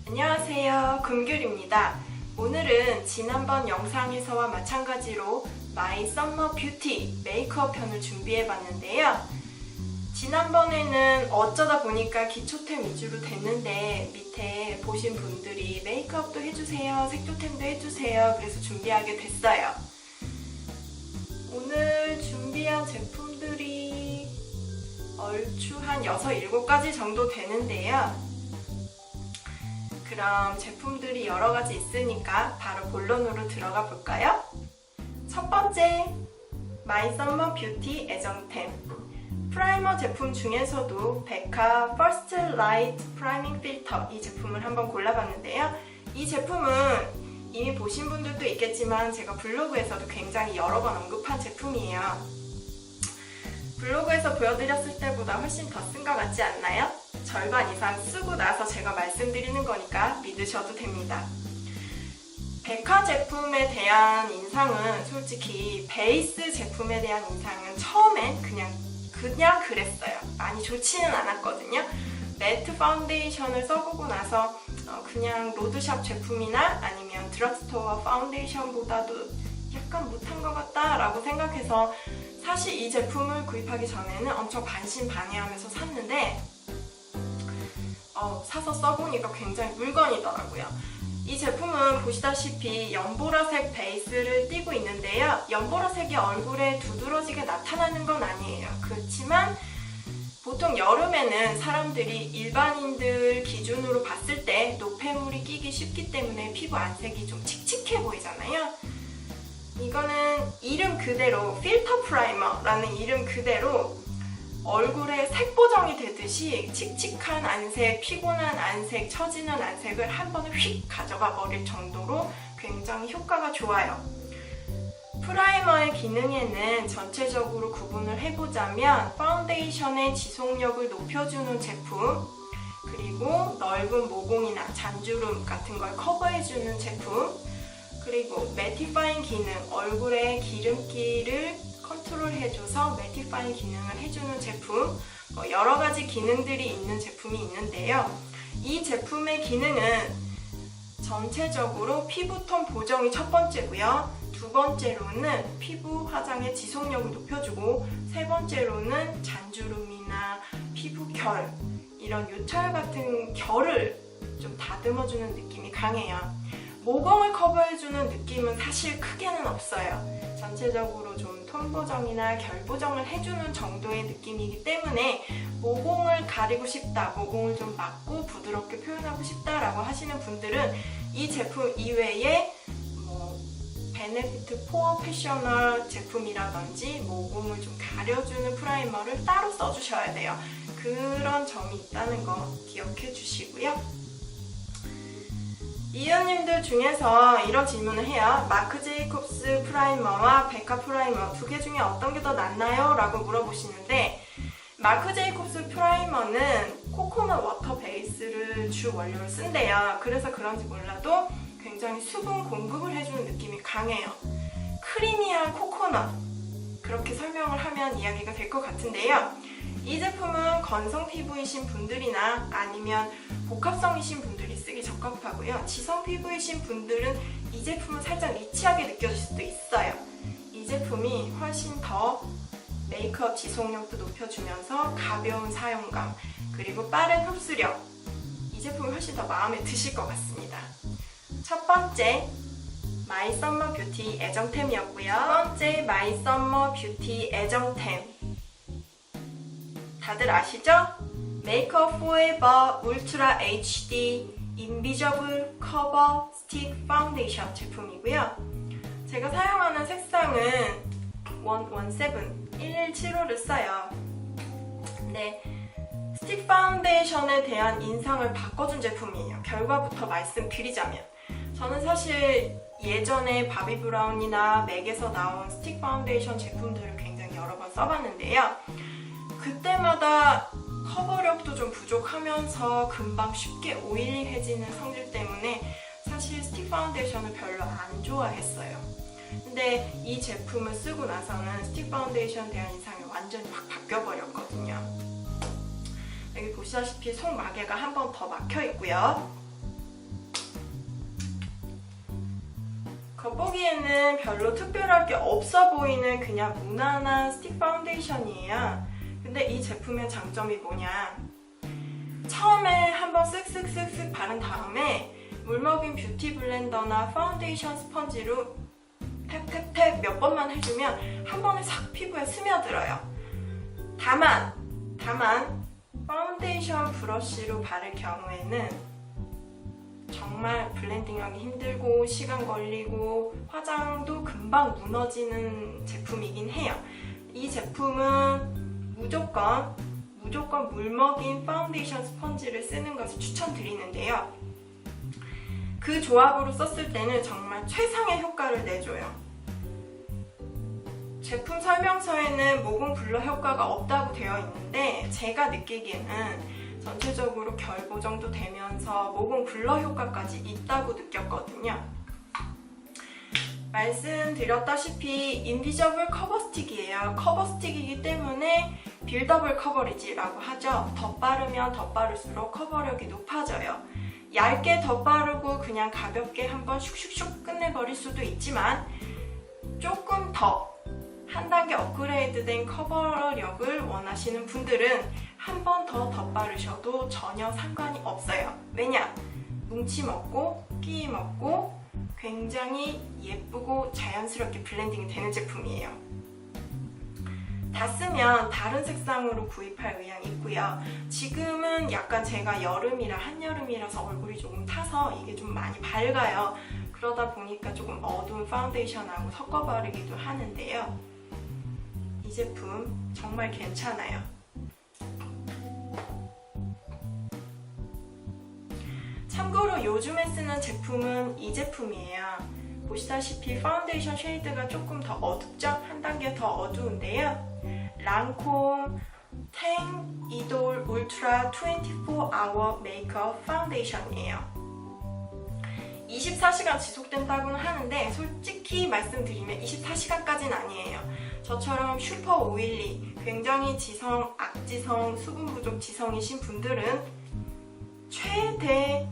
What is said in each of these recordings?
안녕하세요, 금귤입니다. 오늘은 지난번 영상에서와 마찬가지로 마이 썸머 뷰티 메이크업 편을 준비해봤는데요. 지난번에는 어쩌다 보니까 기초템 위주로 됐는데 밑에 보신 분들이 메이크업도 해주세요, 색조템도 해주세요, 그래서 준비하게 됐어요. 오늘 준비한 제품들이 얼추 한 6, 7가지 정도 되는데요. 그럼 제품들이 여러 가지 있으니까 바로 본론으로 들어가 볼까요? 첫 번째, 마이 썸머 뷰티 애정템 프라이머 제품 중에서도 베카 퍼스트 라이트 프라이밍 필터 이 제품을 한번 골라봤는데요. 이 제품은 이미 보신 분들도 있겠지만 제가 블로그에서도 굉장히 여러 번 언급한 제품이에요. 블로그에서 보여드렸을 때보다 훨씬 더 쓴 것 같지 않나요? 절반 이상 쓰고 나서 제가 말씀드리는 거니까 믿으셔도 됩니다. 베카 제품에 대한 인상은 솔직히 베이스 제품에 대한 인상은 처음엔 그냥 그랬어요. 많이 좋지는 않았거든요. 매트 파운데이션을 써보고 나서 그냥 로드샵 제품이나 아니면 드럭스토어 파운데이션보다도 약간 못한 것 같다 라고 생각해서 사실 이 제품을 구입하기 전에는 엄청 반신반의하면서 샀는데 사서 써보니까 굉장히 물건이더라고요. 이 제품은 보시다시피 연보라색 베이스를 띠고 있는데요. 연보라색이 얼굴에 두드러지게 나타나는 건 아니에요. 그렇지만 보통 여름에는 사람들이 일반인들 기준으로 봤을 때 노폐물이 끼기 쉽기 때문에 피부 안색이 좀 칙칙해 보이잖아요. 이거는 이름 그대로 필터 프라이머라는 이름 그대로 얼굴에 색 보정이 되듯이 칙칙한 안색, 피곤한 안색, 처지는 안색을 한 번에 휙 가져가 버릴 정도로 굉장히 효과가 좋아요. 프라이머의 기능에는 전체적으로 구분을 해보자면 파운데이션의 지속력을 높여주는 제품, 그리고 넓은 모공이나 잔주름 같은 걸 커버해주는 제품, 그리고 매티파잉 기능, 얼굴의 기름기를 컨트롤해줘서 매티파잉 기능을 해주는 제품, 여러 가지 기능들이 있는 제품이 있는데요. 이 제품의 기능은 전체적으로 피부톤 보정이 첫 번째고요. 두 번째로는 피부 화장의 지속력을 높여주고, 세 번째로는 잔주름이나 피부 결, 이런 요철 같은 결을 좀 다듬어주는 느낌이 강해요. 모공을 커버해주는 느낌은 사실 크게는 없어요. 전체적으로 좀 톤 보정이나 결 보정을 해주는 정도의 느낌이기 때문에 모공을 가리고 싶다, 모공을 좀 막고 부드럽게 표현하고 싶다라고 하시는 분들은 이 제품 이외에 베네피트 포어 패셔널 제품이라든지 모공을 좀 가려주는 프라이머를 따로 써주셔야 돼요. 그런 점이 있다는 거 기억해 주시고요. 이웃님들 중에서 이런 질문을 해요. 마크 제이콥스 프라이머와 베카 프라이머 두 개 중에 어떤 게 더 낫나요? 라고 물어보시는데, 마크 제이콥스 프라이머는 코코넛 워터 베이스를 주 원료로 쓴대요. 그래서 그런지 몰라도 굉장히 수분 공급을 해주는 느낌이 강해요. 크리미한 코코넛, 그렇게 설명을 하면 이야기가 될 것 같은데요. 이 제품은 건성 피부이신 분들이나 아니면 복합성이신 분들이 쓰기 적합하고요. 지성 피부이신 분들은 이 제품은 살짝 리치하게 느껴질 수도 있어요. 이 제품이 훨씬 더 메이크업 지속력도 높여주면서 가벼운 사용감, 그리고 빠른 흡수력, 이 제품이 훨씬 더 마음에 드실 것 같습니다. 첫 번째, 마이 썸머 뷰티 애정템이었고요. 두 번째, 마이 썸머 뷰티 애정템, 다들 아시죠? 메이크업 포에버 울트라 HD 인비저블 커버 스틱 파운데이션 제품이고요. 제가 사용하는 색상은 117을 써요. 네, 스틱 파운데이션에 대한 인상을 바꿔준 제품이에요. 결과부터 말씀드리자면, 저는 사실 예전에 바비 브라운이나 맥에서 나온 스틱 파운데이션 제품들을 굉장히 여러 번 써봤는데요. 그때마다 커버력도 좀 부족하면서 금방 쉽게 오일리해지는 성질 때문에 사실 스틱 파운데이션을 별로 안 좋아했어요. 근데 이 제품을 쓰고 나서는 스틱 파운데이션에 대한 인상이 완전히 확 바뀌어버렸거든요. 여기 보시다시피 속마개가 한 번 더 막혀 있고요. 겉보기에는 별로 특별할 게 없어 보이는 그냥 무난한 스틱 파운데이션이에요. 근데 이 제품의 장점이 뭐냐? 처음에 한번 쓱쓱쓱쓱 바른 다음에 물먹인 뷰티 블렌더나 파운데이션 스펀지로 탭탭탭 몇 번만 해주면 한 번에 싹 피부에 스며들어요. 다만 파운데이션 브러쉬로 바를 경우에는 정말 블렌딩하기 힘들고 시간 걸리고 화장도 금방 무너지는 제품이긴 해요. 이 제품은 무조건 물먹인 파운데이션 스펀지를 쓰는 것을 추천드리는데요. 그 조합으로 썼을 때는 정말 최상의 효과를 내줘요. 제품 설명서에는 모공 블러 효과가 없다고 되어 있는데 제가 느끼기에는 전체적으로 결 보정도 되면서 모공 블러 효과까지 있다고 느꼈거든요. 말씀드렸다시피 인비저블 커버 스틱이에요. 커버 스틱이기 때문에 빌더블 커버리지라고 하죠. 덧바르면 덧바를수록 커버력이 높아져요. 얇게 덧바르고 그냥 가볍게 한번 슉슉슉 끝내버릴 수도 있지만 조금 더 한 단계 업그레이드된 커버력을 원하시는 분들은 한 번 더 덧바르셔도 전혀 상관이 없어요. 왜냐? 뭉침 없고 끼임 없고 굉장히 예쁘고 자연스럽게 블렌딩이 되는 제품이에요. 다 쓰면 다른 색상으로 구입할 의향이 있고요. 지금은 약간 제가 한여름이라서 얼굴이 조금 타서 이게 좀 많이 밝아요. 그러다 보니까 조금 어두운 파운데이션하고 섞어 바르기도 하는데요. 이 제품 정말 괜찮아요. 참고로 요즘에 쓰는 제품은 이 제품이에요. 보시다시피 파운데이션 쉐이드가 조금 더 어둡죠? 한 단계 더 어두운데요. 랑콤 탱 이돌 울트라 24hour 메이크업 파운데이션이에요. 24시간 지속된다고는 하는데 솔직히 말씀드리면 24시간까지는 아니에요. 저처럼 슈퍼 오일리, 굉장히 지성, 악지성, 수분 부족 지성이신 분들은 최대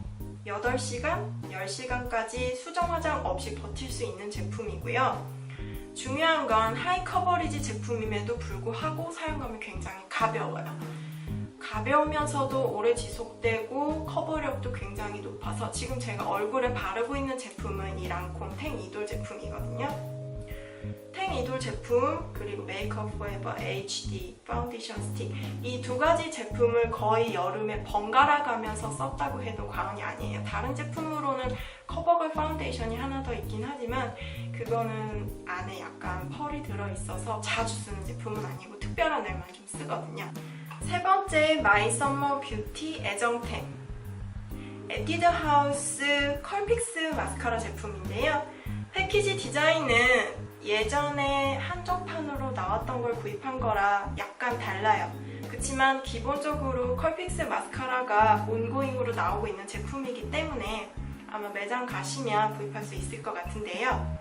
8시간, 10시간까지 수정 화장 없이 버틸 수 있는 제품이고요. 중요한 건 하이 커버리지 제품임에도 불구하고 사용감이 굉장히 가벼워요. 가벼우면서도 오래 지속되고 커버력도 굉장히 높아서 지금 제가 얼굴에 바르고 있는 제품은 이 랑콤 탱 이돌 제품이거든요. 탱 이돌 제품 그리고 메이크업 포에버 HD 파운데이션 스틱 이 두 가지 제품을 거의 여름에 번갈아 가면서 썼다고 해도 과언이 아니에요. 다른 제품으로는 커버걸 파운데이션이 하나 더 있긴 하지만 그거는 안에 약간 펄이 들어있어서 자주 쓰는 제품은 아니고 특별한 날만 좀 쓰거든요. 세 번째 마이 썸머 뷰티 애정템 에뛰드 하우스 컬픽스 마스카라 제품인데요. 패키지 디자인은 예전에 한정판으로 나왔던 걸 구입한 거라 약간 달라요. 그렇지만 기본적으로 컬픽스 마스카라가 온고잉으로 나오고 있는 제품이기 때문에 아마 매장 가시면 구입할 수 있을 것 같은데요.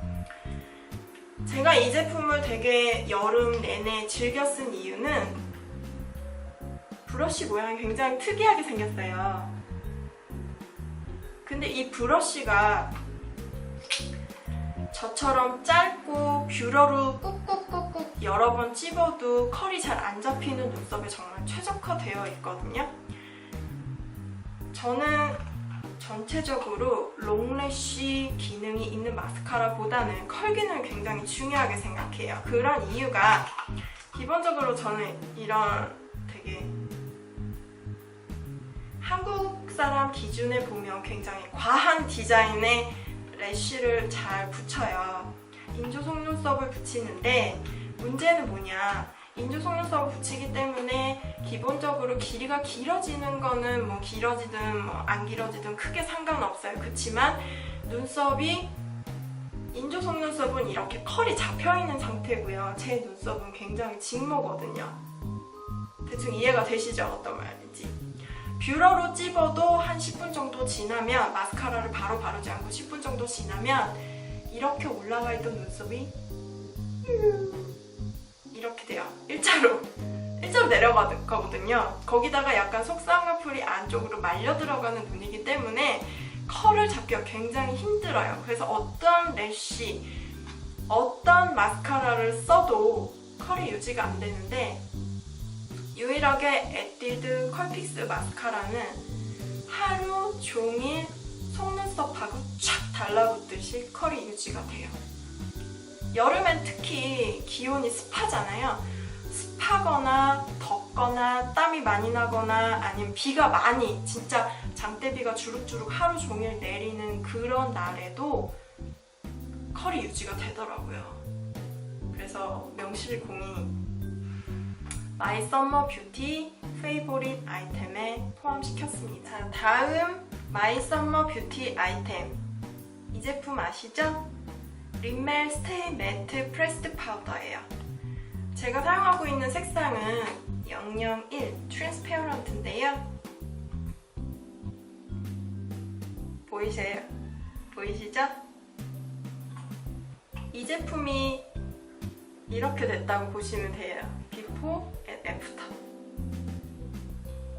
제가 이 제품을 되게 여름 내내 즐겨 쓴 이유는 브러쉬 모양이 굉장히 특이하게 생겼어요. 근데 이 브러쉬가 저처럼 짧고 뷰러로 꾹꾹꾹꾹 여러 번 찝어도 컬이 잘 안 잡히는 눈썹에 정말 최적화되어 있거든요. 저는 전체적으로 롱래쉬 기능이 있는 마스카라보다는 컬 기능을 굉장히 중요하게 생각해요. 그런 이유가 기본적으로 저는 이런 되게 한국 사람 기준에 보면 굉장히 과한 디자인의 래쉬를 잘 붙여요. 인조 속눈썹을 붙이는데 문제는 뭐냐, 인조 속눈썹을 붙이기 때문에 기본적으로 길이가 길어지는 거는 뭐 길어지든 뭐 안 길어지든 크게 상관없어요. 그렇지만 눈썹이 인조 속눈썹은 이렇게 컬이 잡혀있는 상태고요. 제 눈썹은 굉장히 직모거든요. 대충 이해가 되시죠? 어떤 말인지. 뷰러로 찝어도 한 10분 정도 지나면, 마스카라를 바로 바르지 않고 10분 정도 지나면 이렇게 올라와 있던 눈썹이 이렇게 돼요. 일자로 내려가거든요. 거기다가 약간 속쌍꺼풀이 안쪽으로 말려 들어가는 눈이기 때문에 컬을 잡기가 굉장히 힘들어요. 그래서 어떤 래쉬, 어떤 마스카라를 써도 컬이 유지가 안 되는데 유일하게 에뛰드 컬픽스 마스카라는 하루 종일 속눈썹하고 촥 달라붙듯이 컬이 유지가 돼요. 여름엔 특히 기온이 습하잖아요. 습하거나 덥거나 땀이 많이 나거나 아니면 비가 많이 진짜 장대비가 주룩주룩 하루 종일 내리는 그런 날에도 컬이 유지가 되더라고요. 그래서 명실공히 마이 썸머 뷰티 페이보릿 아이템에 포함시켰습니다. 자, 다음 마이 썸머 뷰티 아이템, 이 제품 아시죠? 린멜 스테이 매트 프레스드 파우더예요. 제가 사용하고 있는 색상은 001 트랜스페어런트인데요. 보이시죠? 이 제품이 이렇게 됐다고 보시면 돼요. 비포 앤 애프터.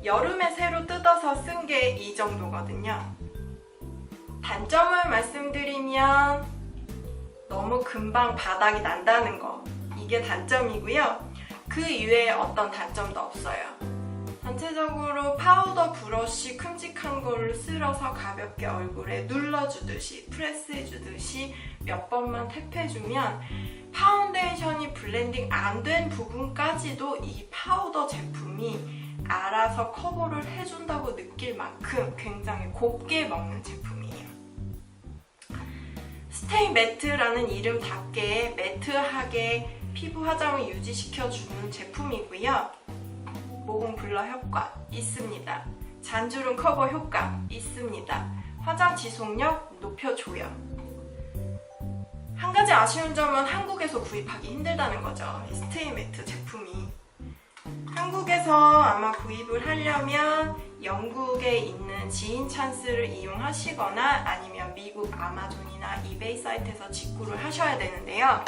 여름에 새로 뜯어서 쓴 게 이 정도거든요. 단점을 말씀드리면 너무 금방 바닥이 난다는 거, 이게 단점이고요. 그 이외에 어떤 단점도 없어요. 전체적으로 파우더 브러쉬 큼직한 거를 쓸어서 가볍게 얼굴에 눌러주듯이 프레스해주듯이 몇 번만 탭해주면 파운데이션이 블렌딩 안 된 부분까지도 이 파우더 제품이 알아서 커버를 해준다고 느낄 만큼 굉장히 곱게 먹는 제품이에요. 스테이 매트라는 이름답게 매트하게 피부 화장을 유지시켜주는 제품이고요. 모공 블러 효과 있습니다. 잔주름 커버 효과 있습니다. 화장 지속력 높여줘요. 한 가지 아쉬운 점은 한국에서 구입하기 힘들다는 거죠. 이 스테이 매트 제품이. 한국에서 아마 구입을 하려면 영국에 있는 지인 찬스를 이용하시거나 아니면 미국 아마존이나 이베이 사이트에서 직구를 하셔야 되는데요.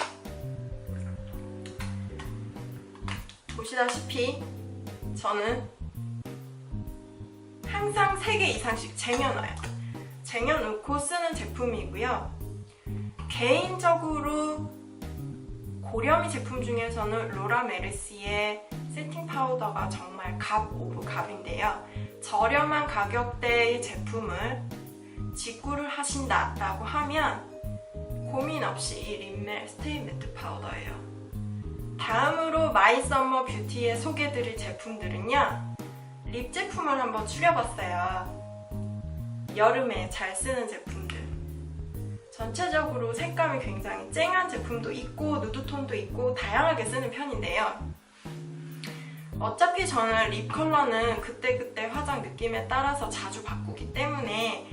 보시다시피 저는 항상 3개 이상씩 쟁여놔요. 쟁여놓고 쓰는 제품이고요. 개인적으로 고렴이 제품 중에서는 로라 메르시의 세팅 파우더가 정말 갑 오브 갑인데요. 저렴한 가격대의 제품을 직구를 하신다라고 하면 고민 없이 이 린멜 스테이 매트 파우더예요. 다음으로 마이 썸머 뷰티에 소개해드릴 제품들은요, 립 제품을 한번 추려봤어요. 여름에 잘 쓰는 제품들. 전체적으로 색감이 굉장히 쨍한 제품도 있고 누드톤도 있고 다양하게 쓰는 편인데요. 어차피 저는 립 컬러는 그때그때 화장 느낌에 따라서 자주 바꾸기 때문에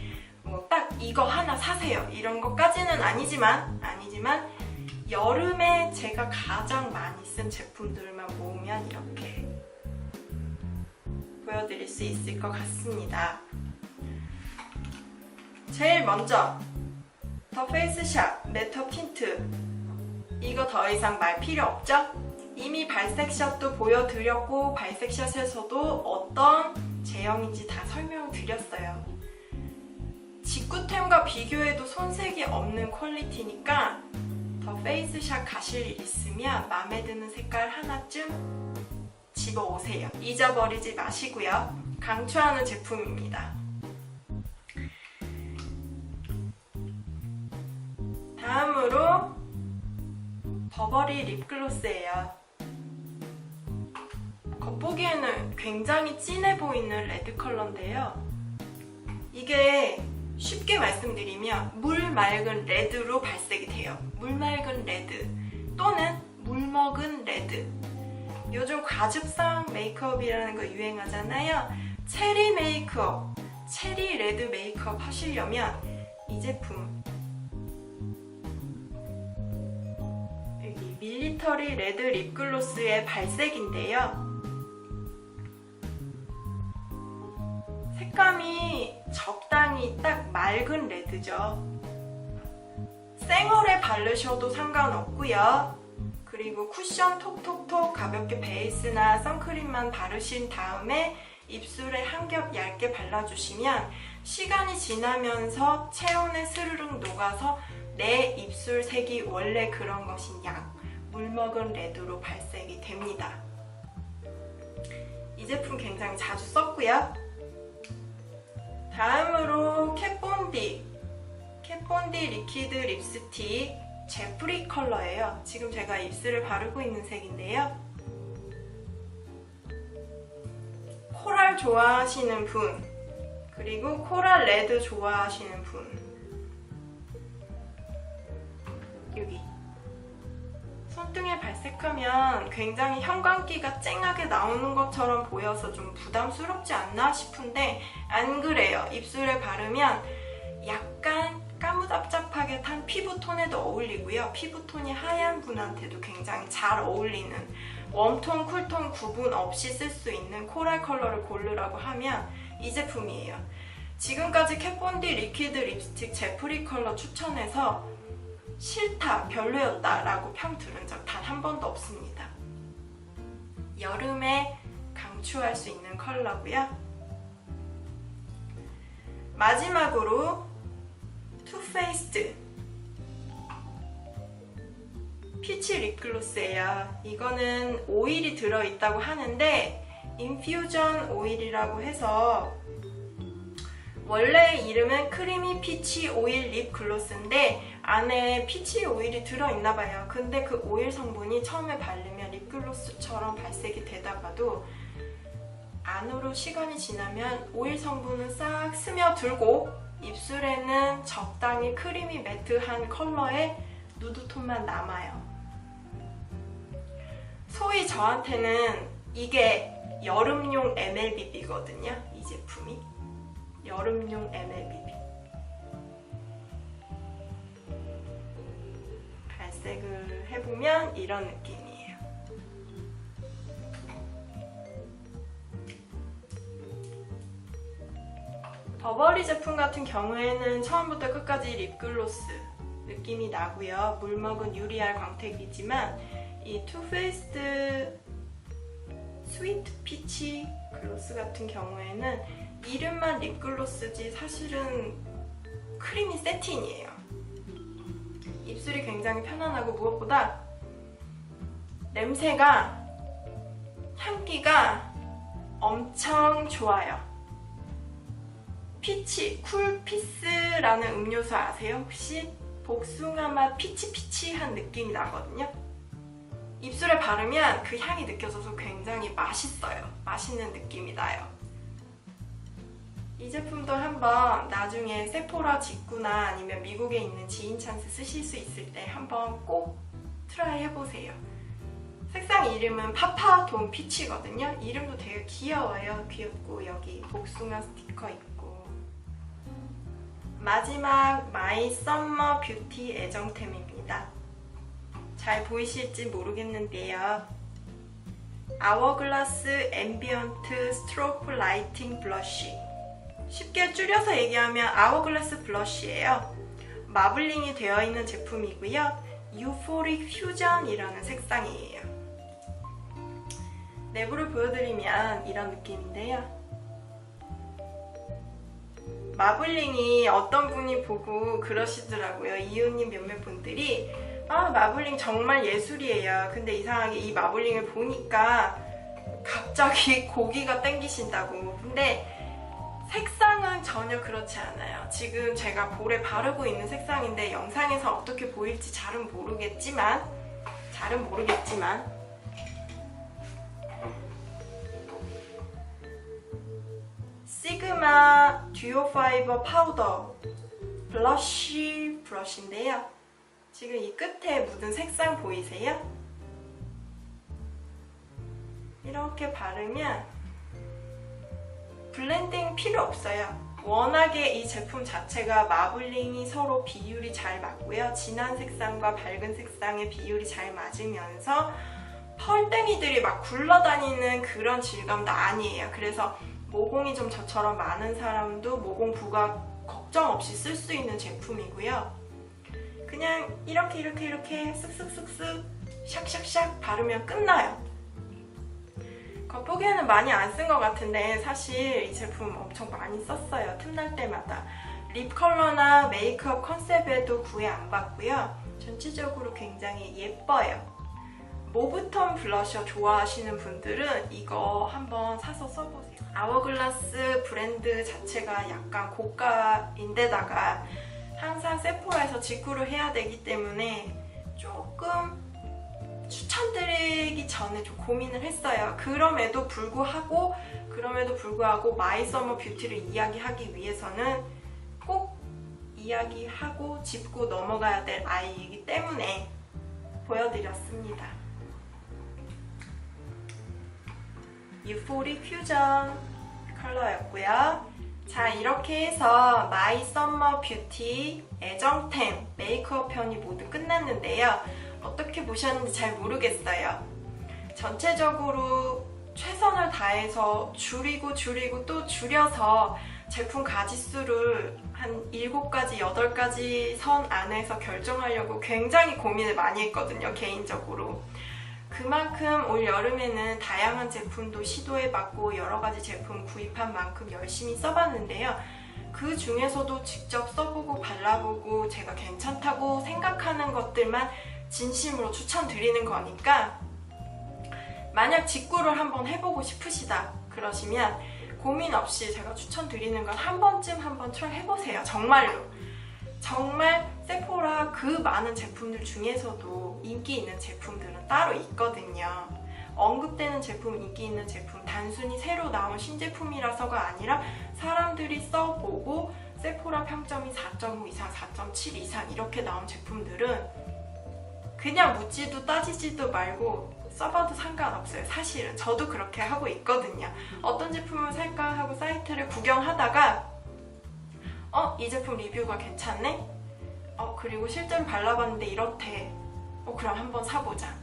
뭐 딱 이거 하나 사세요 이런 것까지는 아니지만 여름에 제가 가장 많이 쓴 제품들만 모으면 이렇게 보여드릴 수 있을 것 같습니다. 제일 먼저 더 페이스샵 매트업 틴트, 이거 더 이상 말 필요 없죠? 이미 발색샷도 보여드렸고 발색샷에서도 어떤 제형인지 다 설명드렸어요. 직구템과 비교해도 손색이 없는 퀄리티니까 더 페이스샵 가실 일 있으면 마음에 드는 색깔 하나쯤 집어오세요. 잊어버리지 마시고요. 강추하는 제품입니다. 다음으로 버버리 립글로스예요. 겉보기에는 굉장히 진해 보이는 레드 컬러인데요. 이게 쉽게 말씀드리면 물 맑은 레드로 발색이 돼요. 물 맑은 레드 또는 물 먹은 레드. 요즘 과즙상 메이크업이라는 거 유행하잖아요. 체리 메이크업, 체리 레드 메이크업 하시려면 이 제품, 여기 밀리터리 레드 립글로스의 발색인데요. 색감이 적당히 딱 맑은 레드죠. 생얼에 바르셔도 상관없고요. 그리고 쿠션 톡톡톡 가볍게 베이스나 선크림만 바르신 다음에 입술에 한 겹 얇게 발라주시면 시간이 지나면서 체온에 스르륵 녹아서 내 입술 색이 원래 그런 것인 양, 물먹은 레드로 발색이 됩니다. 이 제품 굉장히 자주 썼고요. 다음으로 캣본디 리퀴드 립스틱 제프리 컬러예요. 지금 제가 입술에 바르고 있는 색인데요. 코랄 좋아하시는 분, 그리고 코랄 레드 좋아하시는 분, 여기 손등에 발색하면 굉장히 형광기가 쨍하게 나오는 것처럼 보여서 좀 부담스럽지 않나 싶은데 안 그래요. 입술에 바르면 약간 까무잡잡하게 탄 피부톤에도 어울리고요. 피부톤이 하얀 분한테도 굉장히 잘 어울리는 웜톤, 쿨톤 구분 없이 쓸 수 있는 코랄 컬러를 고르라고 하면 이 제품이에요. 지금까지 캣본디 리퀴드 립스틱 제프리 컬러 추천해서 싫다, 별로였다 라고 평 들은 적 단 한 번도 없습니다. 여름에 강추할 수 있는 컬러고요. 마지막으로 투페이스드 피치 립글로스예요. 이거는 오일이 들어있다고 하는데 인퓨전 오일이라고 해서 원래 이름은 크리미 피치 오일 립 글로스인데 안에 피치 오일이 들어있나봐요. 근데 그 오일 성분이 처음에 바르면 립글로스처럼 발색이 되다가도 안으로 시간이 지나면 오일 성분은 싹 스며들고 입술에는 적당히 크리미 매트한 컬러의 누드톤만 남아요. 소위 저한테는 이게 여름용 MLBB거든요. 이 제품이 여름용 MLBB. 발색을 해보면 이런 느낌이에요. 버버리 제품 같은 경우에는 처음부터 끝까지 립글로스 느낌이 나고요. 물먹은 유리알 광택이지만 이 투페이스드 스위트 피치 글로스 같은 경우에는 이름만 립글로스지 사실은 크리미 세틴이에요. 입술이 굉장히 편안하고 무엇보다 냄새가, 향기가 엄청 좋아요. 피치, 쿨피스라는 음료수 아세요? 혹시? 복숭아 맛 피치피치한 느낌이 나거든요. 입술에 바르면 그 향이 느껴져서 굉장히 맛있어요. 맛있는 느낌이 나요. 이 제품도 한번 나중에 세포라 직구나 아니면 미국에 있는 지인 찬스 쓰실 수 있을 때 한번 꼭 트라이 해보세요. 색상 이름은 파파돈 피치거든요. 이름도 되게 귀여워요. 귀엽고 여기 복숭아 스티커 있고. 마지막 마이 썸머 뷰티 애정템입니다. 잘 보이실지 모르겠는데요. 아워글라스 앰비언트 스트로프 라이팅 블러쉬, 쉽게 줄여서 얘기하면 아워글라스 블러쉬예요. 마블링이 되어 있는 제품이고요. 유포릭 퓨전이라는 색상이에요. 내부를 보여드리면 이런 느낌인데요. 마블링이 어떤 분이 보고 그러시더라고요. 이웃님 몇몇 분들이 아, 마블링 정말 예술이에요. 근데 이상하게 이 마블링을 보니까 갑자기 고기가 땡기신다고. 근데 색상은 전혀 그렇지 않아요. 지금 제가 볼에 바르고 있는 색상인데 영상에서 어떻게 보일지 잘은 모르겠지만 시그마 듀오 파이버 파우더 블러쉬 브러쉬인데요. 지금 이 끝에 묻은 색상 보이세요? 이렇게 바르면 블렌딩 필요 없어요. 워낙에 이 제품 자체가 마블링이 서로 비율이 잘 맞고요. 진한 색상과 밝은 색상의 비율이 잘 맞으면서 펄땡이들이 막 굴러다니는 그런 질감도 아니에요. 그래서 모공이 좀 저처럼 많은 사람도 모공 부각 걱정 없이 쓸 수 있는 제품이고요. 그냥 이렇게 쓱쓱쓱쓱 샥샥샥 바르면 끝나요. 겉보기에는 많이 안 쓴 것 같은데 사실 이 제품 엄청 많이 썼어요. 틈날 때마다. 립 컬러나 메이크업 컨셉에도 구애 안 받고요. 전체적으로 굉장히 예뻐요. 모브톤 블러셔 좋아하시는 분들은 이거 한번 사서 써보세요. 아워글라스 브랜드 자체가 약간 고가인데다가 항상 세포라에서 직구를 해야 되기 때문에 조금 추천드리기 전에 좀 고민을 했어요. 그럼에도 불구하고 마이 서머 뷰티를 이야기하기 위해서는 꼭 이야기하고 짚고 넘어가야 될 아이이기 때문에 보여드렸습니다. 유포리 퓨전 컬러였고요. 자, 이렇게 해서 마이 썸머 뷰티 애정템 메이크업 편이 모두 끝났는데요. 어떻게 보셨는지 잘 모르겠어요. 전체적으로 최선을 다해서 줄이고 또 줄여서 제품 가지수를 한 7가지, 8가지 선 안에서 결정하려고 굉장히 고민을 많이 했거든요, 개인적으로. 그만큼 올 여름에는 다양한 제품도 시도해봤고 여러가지 제품 구입한 만큼 열심히 써봤는데요. 그 중에서도 직접 써보고 발라보고 제가 괜찮다고 생각하는 것들만 진심으로 추천드리는 거니까 만약 직구를 한번 해보고 싶으시다 그러시면 고민 없이 제가 추천드리는 건 한 번쯤 한번 해보세요. 정말로. 정말 세포라 그 많은 제품들 중에서도 인기 있는 제품들은 따로 있거든요. 언급되는 제품, 인기 있는 제품, 단순히 새로 나온 신제품이라서가 아니라 사람들이 써보고 세포라 평점이 4.5 이상, 4.7 이상 이렇게 나온 제품들은 그냥 묻지도 따지지도 말고 써봐도 상관없어요. 사실은 저도 그렇게 하고 있거든요. 어떤 제품을 살까 하고 사이트를 구경하다가 이 제품 리뷰가 괜찮네? 그리고 실제로 발라봤는데 이렇대. 그럼 한번 사보자.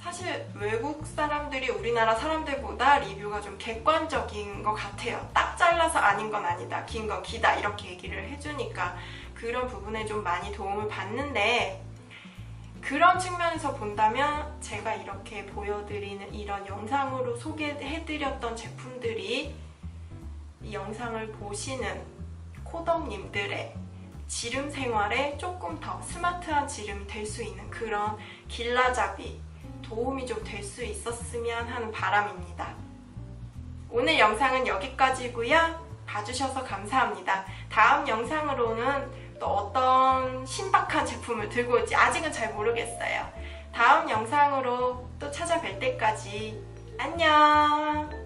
사실 외국 사람들이 우리나라 사람들보다 리뷰가 좀 객관적인 것 같아요. 딱 잘라서 아닌 건 아니다, 긴 건 기다 이렇게 얘기를 해주니까 그런 부분에 좀 많이 도움을 받는데 그런 측면에서 본다면 제가 이렇게 보여드리는 이런 영상으로 소개해드렸던 제품들이 이 영상을 보시는 코덕님들의 지름 생활에 조금 더 스마트한 지름이 될 수 있는 그런 길라잡이 도움이 좀 될 수 있었으면 하는 바람입니다. 오늘 영상은 여기까지고요. 봐주셔서 감사합니다. 다음 영상으로는 또 어떤 신박한 제품을 들고 올지 아직은 잘 모르겠어요. 다음 영상으로 또 찾아뵐 때까지 안녕!